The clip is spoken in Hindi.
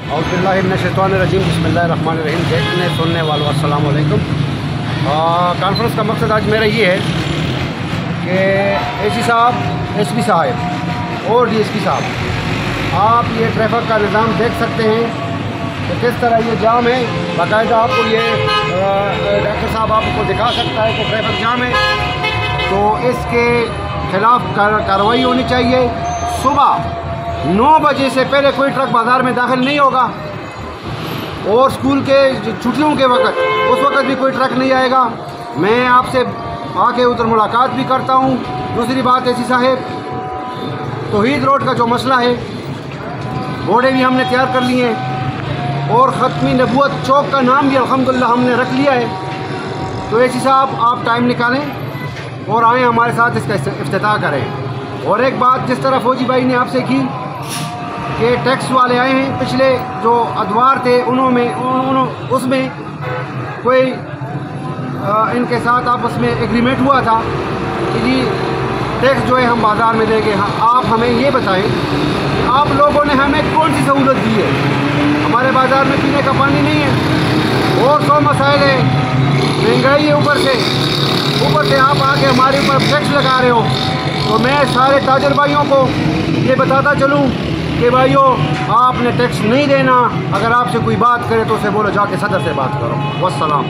औज़ुबिल्लाहिमिनश्शैतानिर्रजीम बिस्मिल्लाहिर्रहमानिर्रहीम। देखने सुनने वालों अस्सलाम वालेकुम। कॉन्फ्रेंस का मकसद आज मेरा ये है कि एसी साहब, एसपी साहब और डीएसपी साहब, आप ये ट्रैफिक का निज़ाम देख सकते हैं कि किस तरह ये जाम है। बाकायदा आपको ये डॉक्टर साहब आपको दिखा सकता है कि ट्रैफिक जाम है, तो इसके खिलाफ कार्रवाई होनी चाहिए। सुबह 9 बजे से पहले कोई ट्रक बाज़ार में दाखिल नहीं होगा और स्कूल के छुट्टियों के वक्त उस वक्त भी कोई ट्रक नहीं आएगा। मैं आपसे आके उधर मुलाकात भी करता हूँ। दूसरी बात एसी साहब, तौहीद रोड का जो मसला है, घोड़े भी हमने तैयार कर लिए हैं और ख़त्मी नबूवत चौक का नाम भी अल्हम्दुलिल्लाह हमने रख लिया है। तो एसी साहब आप टाइम निकालें और आएँ हमारे साथ इसका इफ्तिताह करें। और एक बात जिस तरह फौजी भाई ने आपसे की कि टैक्स वाले आए हैं, पिछले जो अदवार थे उसमें कोई इनके साथ आपस में एग्रीमेंट हुआ था कि जी टैक्स जो है हम बाज़ार में देंगे। हाँ, आप हमें ये बताएं कि आप लोगों ने हमें कौन सी सहूलत दी है। हमारे बाज़ार में पीने का पानी नहीं है और 100 मसाइल है, महंगाई है, ऊपर से आप आके हमारे ऊपर टैक्स लगा रहे हो। तो मैं सारे ताजर भाइयों को ये बताता चलूँ कि भाइयों आपने टैक्स नहीं देना। अगर आपसे कोई बात करे तो उसे बोलो जाके सदर से बात करो। वस्सलाम।